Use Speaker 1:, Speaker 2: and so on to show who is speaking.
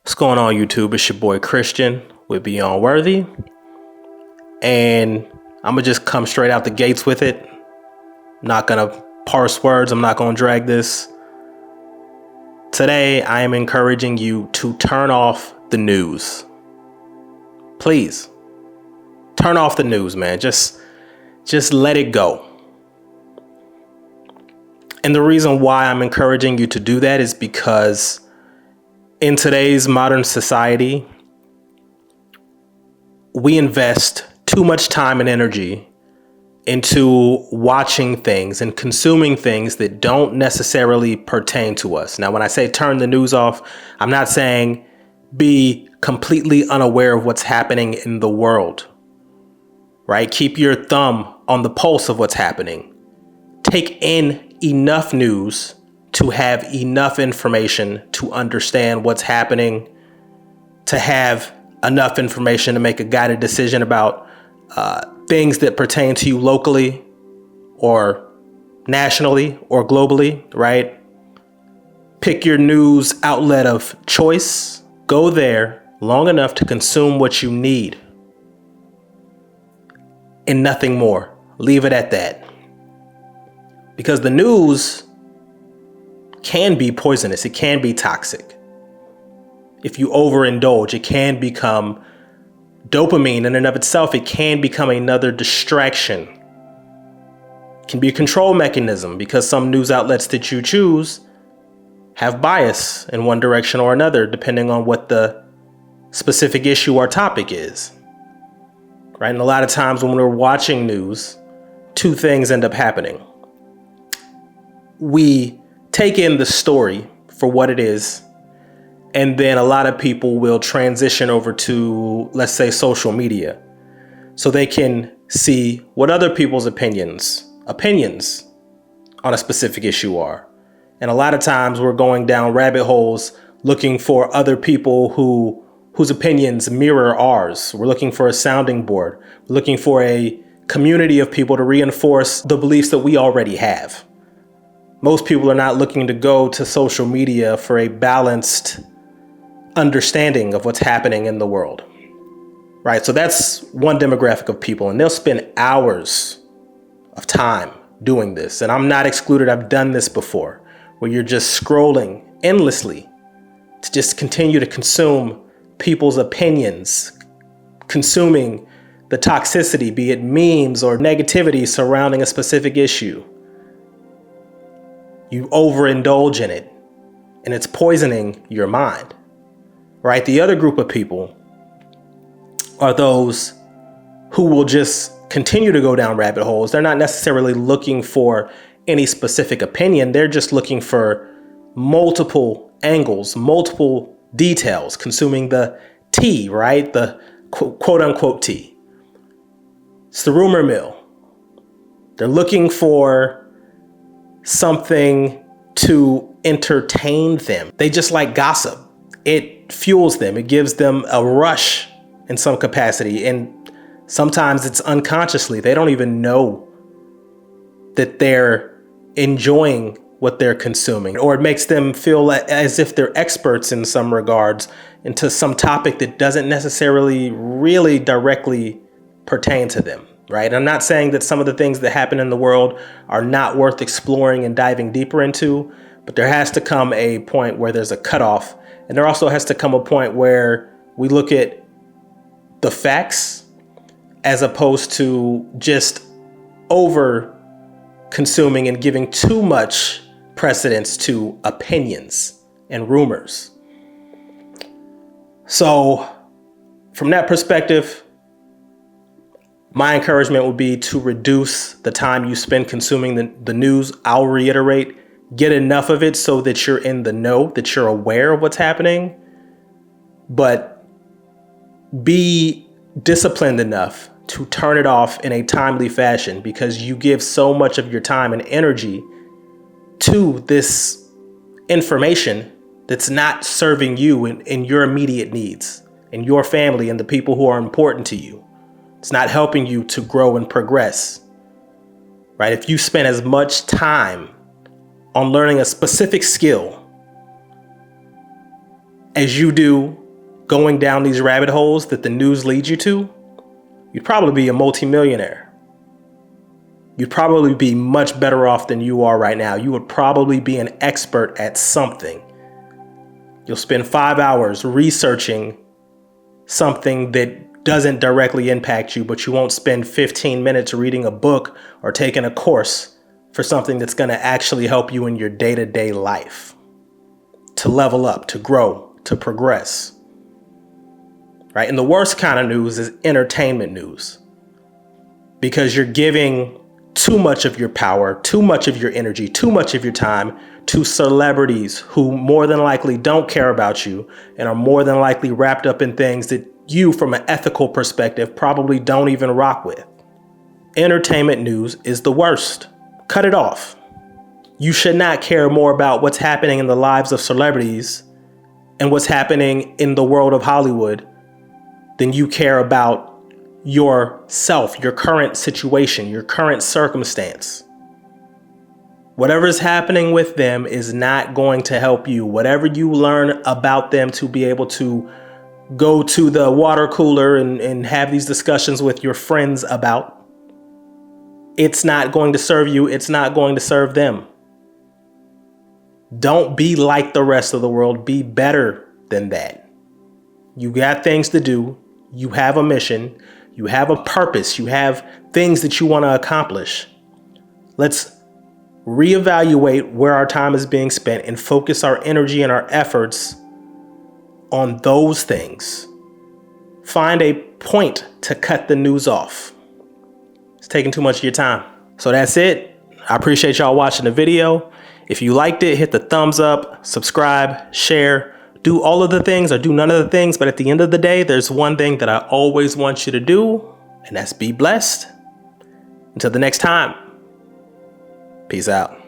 Speaker 1: What's going on, YouTube? It's your boy Christian with Beyond Worthy, and I'm gonna just come straight out the gates with it. Not gonna parse words, I'm not gonna drag this. Today, I am encouraging you to turn off the news. Please, turn off the news, man. Just let it go. And the reason why I'm encouraging you to do that is because in today's modern society, we invest too much time and energy into watching things and consuming things that don't necessarily pertain to us. Now, when I say turn the news off, I'm not saying be completely unaware of what's happening in the world, right? Keep your thumb on the pulse of what's happening. Take in enough news to have enough information to understand what's happening, to have enough information to make a guided decision about things that pertain to you locally or nationally or globally, right? Pick your news outlet of choice. Go there long enough to consume what you need and nothing more. Leave it at that. Because the news can be poisonous. It can be toxic. If you overindulge, it can become dopamine in and of itself. It can become another distraction. It can be a control mechanism because some news outlets that you choose have bias in one direction or another, depending on what the specific issue or topic is. Right? And a lot of times when we're watching news, two things end up happening. We take in the story for what it is, and then a lot of people will transition over to, let's say, social media, so they can see what other people's opinions on a specific issue are. And a lot of times we're going down rabbit holes looking for other people whose opinions mirror ours. We're looking for a sounding board. We're looking for a community of people to reinforce the beliefs that we already have. Most people are not looking to go to social media for a balanced understanding of what's happening in the world, right? So that's one demographic of people, and they'll spend hours of time doing this. And I'm not excluded. I've done this before, where you're just scrolling endlessly to just continue to consume people's opinions, consuming the toxicity, be it memes or negativity surrounding a specific issue. You overindulge in it, and it's poisoning your mind, right? The other group of people are those who will just continue to go down rabbit holes. They're not necessarily looking for any specific opinion. They're just looking for multiple angles, multiple details, consuming the tea, right? The quote unquote tea. It's the rumor mill. They're looking for something to entertain them. They just like gossip. It fuels them. It gives them a rush in some capacity. And sometimes it's unconsciously. They don't even know that they're enjoying what they're consuming, or it makes them feel as if they're experts in some regards into some topic that doesn't necessarily really directly pertain to them. Right? I'm not saying that some of the things that happen in the world are not worth exploring and diving deeper into, but there has to come a point where there's a cutoff. And there also has to come a point where we look at the facts as opposed to just over consuming and giving too much precedence to opinions and rumors. So from that perspective, my encouragement would be to reduce the time you spend consuming the news. I'll reiterate, get enough of it so that you're in the know, that you're aware of what's happening, but be disciplined enough to turn it off in a timely fashion, because you give so much of your time and energy to this information that's not serving you in your immediate needs and your family and the people who are important to you. It's not helping you to grow and progress, right? If you spend as much time on learning a specific skill as you do going down these rabbit holes that the news leads you to, you'd probably be a multimillionaire. You'd probably be much better off than you are right now. You would probably be an expert at something. You'll spend 5 hours researching something that doesn't directly impact you, but you won't spend 15 minutes reading a book or taking a course for something that's going to actually help you in your day-to-day life, to level up, to grow, to progress. Right? And the worst kind of news is entertainment news, because you're giving too much of your power, too much of your energy, too much of your time to celebrities who more than likely don't care about you and are more than likely wrapped up in things that you, from an ethical perspective, probably don't even rock with. Entertainment news is the worst. Cut it off. You should not care more about what's happening in the lives of celebrities and what's happening in the world of Hollywood than you care about yourself, your current situation, your current circumstance. Whatever is happening with them is not going to help you. Whatever you learn about them to be able to go to the water cooler and have these discussions with your friends about, it's not going to serve you. It's not going to serve them. Don't be like the rest of the world. Be better than that. You got things to do. You have a mission. You have a purpose. You have things that you want to accomplish. Let's reevaluate where our time is being spent and focus our energy and our efforts on those things. Find a point to cut the news off. It's taking too much of your time. So that's it. I appreciate y'all watching the video. If you liked it, hit the thumbs up, subscribe, share, do all of the things or do none of the things. But at the end of the day, there's one thing that I always want you to do, and that's be blessed. Until the next time. Peace out.